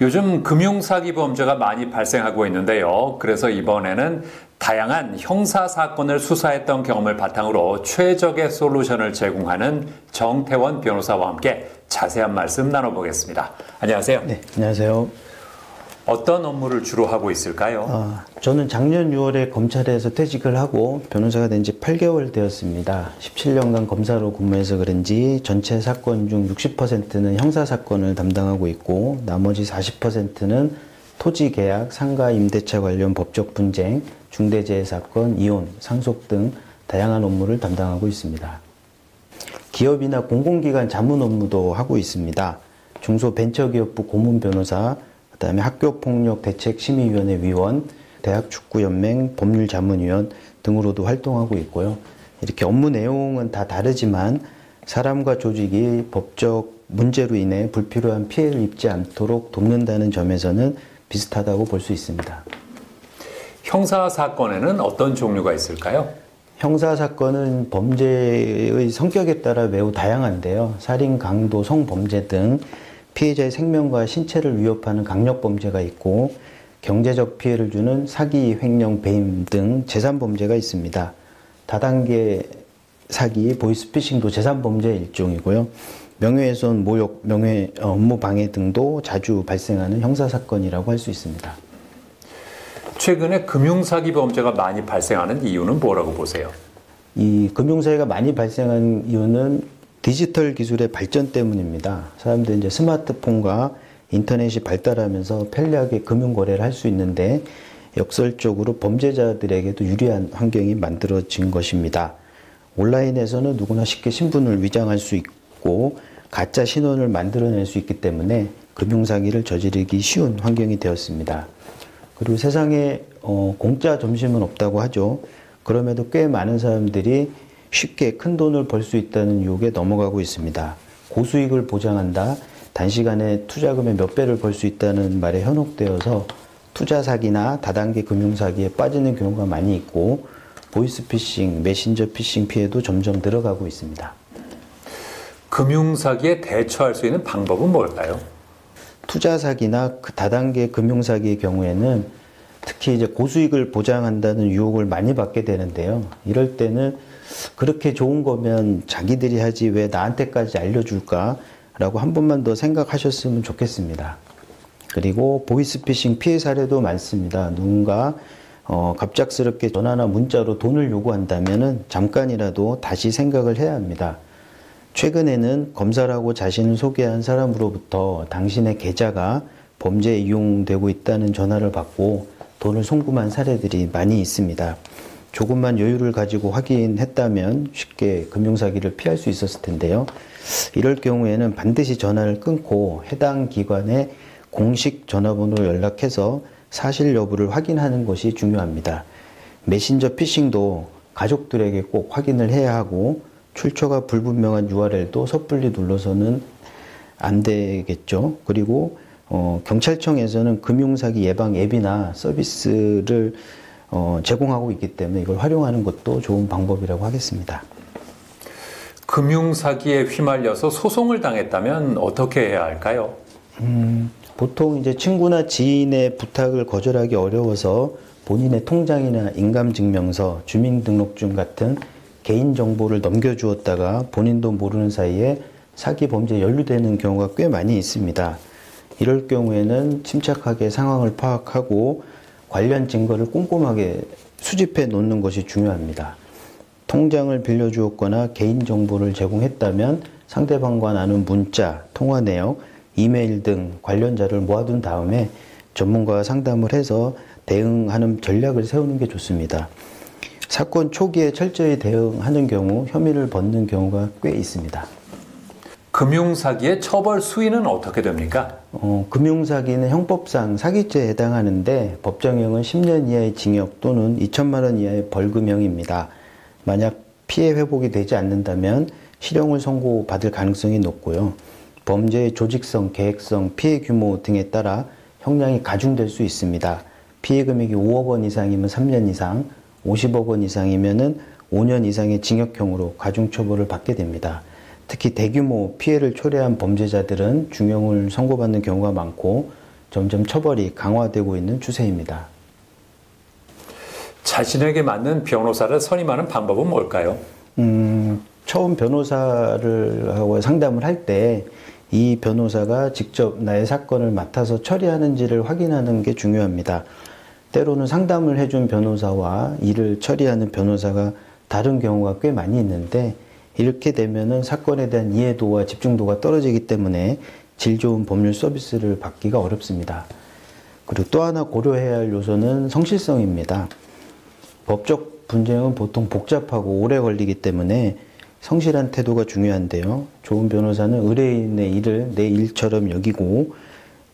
요즘 금융사기 범죄가 많이 발생하고 있는데요. 그래서 이번에는 다양한 형사사건을 수사했던 경험을 바탕으로 최적의 솔루션을 제공하는 정태원 변호사와 함께 자세한 말씀 나눠보겠습니다. 안녕하세요. 네, 안녕하세요. 어떤 업무를 주로 하고 있을까요? 저는 작년 6월에 검찰에서 퇴직을 하고 변호사가 된 지 8개월 되었습니다. 17년간 검사로 근무해서 그런지 전체 사건 중 60%는 형사사건을 담당하고 있고 나머지 40%는 토지계약, 상가, 임대차 관련 법적 분쟁, 중대재해사건, 이혼, 상속 등 다양한 업무를 담당하고 있습니다. 기업이나 공공기관 자문 업무도 하고 있습니다. 중소벤처기업부 고문변호사, 그다음에 학교폭력대책심의위원회 위원, 대학축구연맹 법률자문위원 등으로도 활동하고 있고요. 이렇게 업무 내용은 다 다르지만 사람과 조직이 법적 문제로 인해 불필요한 피해를 입지 않도록 돕는다는 점에서는 비슷하다고 볼 수 있습니다. 형사사건에는 어떤 종류가 있을까요? 형사사건은 범죄의 성격에 따라 매우 다양한데요. 살인, 강도, 성범죄 등 피해자의 생명과 신체를 위협하는 강력범죄가 있고 경제적 피해를 주는 사기, 횡령, 배임 등 재산범죄가 있습니다. 다단계 사기, 보이스피싱도 재산범죄의 일종이고요. 명예훼손, 모욕, 업무방해 등도 자주 발생하는 형사사건이라고 할 수 있습니다. 최근에 금융사기 범죄가 많이 발생하는 이유는 뭐라고 보세요? 이 금융사기가 많이 발생한 이유는 디지털 기술의 발전 때문입니다. 사람들이 이제 스마트폰과 인터넷이 발달하면서 편리하게 금융거래를 할 수 있는데 역설적으로 범죄자들에게도 유리한 환경이 만들어진 것입니다. 온라인에서는 누구나 쉽게 신분을 위장할 수 있고 가짜 신원을 만들어낼 수 있기 때문에 금융사기를 저지르기 쉬운 환경이 되었습니다. 그리고 세상에 공짜 점심은 없다고 하죠. 그럼에도 꽤 많은 사람들이 쉽게 큰 돈을 벌 수 있다는 유혹에 넘어가고 있습니다. 고수익을 보장한다, 단시간에 투자금의 몇 배를 벌 수 있다는 말에 현혹되어서 투자 사기나 다단계 금융 사기에 빠지는 경우가 많이 있고 보이스피싱, 메신저 피싱 피해도 점점 늘어가고 있습니다. 금융사기에 대처할 수 있는 방법은 뭘까요? 투자 사기나 다단계 금융 사기의 경우에는 특히 이제 고수익을 보장한다는 유혹을 많이 받게 되는데요. 이럴 때는 그렇게 좋은 거면 자기들이 하지 왜 나한테까지 알려줄까? 라고 한 번만 더 생각하셨으면 좋겠습니다. 그리고 보이스피싱 피해 사례도 많습니다. 누군가 갑작스럽게 전화나 문자로 돈을 요구한다면 잠깐이라도 다시 생각을 해야 합니다. 최근에는 검사라고 자신을 소개한 사람으로부터 당신의 계좌가 범죄에 이용되고 있다는 전화를 받고 돈을 송금한 사례들이 많이 있습니다. 조금만 여유를 가지고 확인했다면 쉽게 금융사기를 피할 수 있었을 텐데요. 이럴 경우에는 반드시 전화를 끊고 해당 기관에 공식 전화번호로 연락해서 사실 여부를 확인하는 것이 중요합니다. 메신저 피싱도 가족들에게 꼭 확인을 해야 하고 출처가 불분명한 URL도 섣불리 눌러서는 안 되겠죠. 그리고 경찰청에서는 금융사기 예방 앱이나 서비스를 제공하고 있기 때문에 이걸 활용하는 것도 좋은 방법이라고 하겠습니다. 금융사기에 휘말려서 소송을 당했다면 어떻게 해야 할까요? 보통 이제 친구나 지인의 부탁을 거절하기 어려워서 본인의 통장이나 인감증명서, 주민등록증 같은 개인정보를 넘겨주었다가 본인도 모르는 사이에 사기 범죄에 연루되는 경우가 꽤 많이 있습니다. 이럴 경우에는 침착하게 상황을 파악하고 관련 증거를 꼼꼼하게 수집해 놓는 것이 중요합니다. 통장을 빌려주었거나 개인정보를 제공했다면 상대방과 나눈 문자, 통화 내역, 이메일 등 관련 자료를 모아둔 다음에 전문가와 상담을 해서 대응하는 전략을 세우는 게 좋습니다. 사건 초기에 철저히 대응하는 경우 혐의를 벗는 경우가 꽤 있습니다. 금융사기의 처벌 수위는 어떻게 됩니까? 금융사기는 형법상 사기죄에 해당하는데 법정형은 10년 이하의 징역 또는 2천만 원 이하의 벌금형입니다. 만약 피해 회복이 되지 않는다면 실형을 선고받을 가능성이 높고요. 범죄의 조직성, 계획성, 피해 규모 등에 따라 형량이 가중될 수 있습니다. 피해 금액이 5억 원 이상이면 3년 이상, 50억 원 이상이면 5년 이상의 징역형으로 가중처벌을 받게 됩니다. 특히 대규모 피해를 초래한 범죄자들은 중형을 선고받는 경우가 많고 점점 처벌이 강화되고 있는 추세입니다. 자신에게 맞는 변호사를 선임하는 방법은 뭘까요? 처음 변호사를 하고 상담을 할 때 이 변호사가 직접 나의 사건을 맡아서 처리하는지를 확인하는 게 중요합니다. 때로는 상담을 해준 변호사와 일을 처리하는 변호사가 다른 경우가 꽤 많이 있는데 이렇게 되면은 사건에 대한 이해도와 집중도가 떨어지기 때문에 질 좋은 법률 서비스를 받기가 어렵습니다. 그리고 또 하나 고려해야 할 요소는 성실성입니다. 법적 분쟁은 보통 복잡하고 오래 걸리기 때문에 성실한 태도가 중요한데요. 좋은 변호사는 의뢰인의 일을 내 일처럼 여기고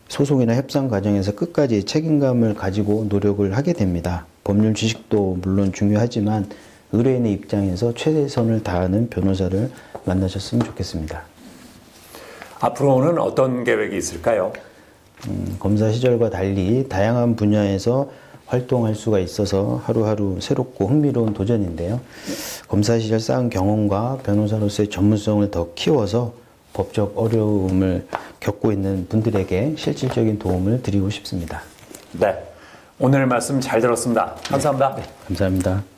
소송이나 협상 과정에서 끝까지 책임감을 가지고 노력을 하게 됩니다. 법률 지식도 물론 중요하지만 의뢰인의 입장에서 최선을 다하는 변호사를 만나셨으면 좋겠습니다. 앞으로는 어떤 계획이 있을까요? 검사 시절과 달리 다양한 분야에서 활동할 수가 있어서 하루하루 새롭고 흥미로운 도전인데요. 검사 시절 쌓은 경험과 변호사로서의 전문성을 더 키워서 법적 어려움을 겪고 있는 분들에게 실질적인 도움을 드리고 싶습니다. 네, 오늘 말씀 잘 들었습니다. 감사합니다. 네, 감사합니다.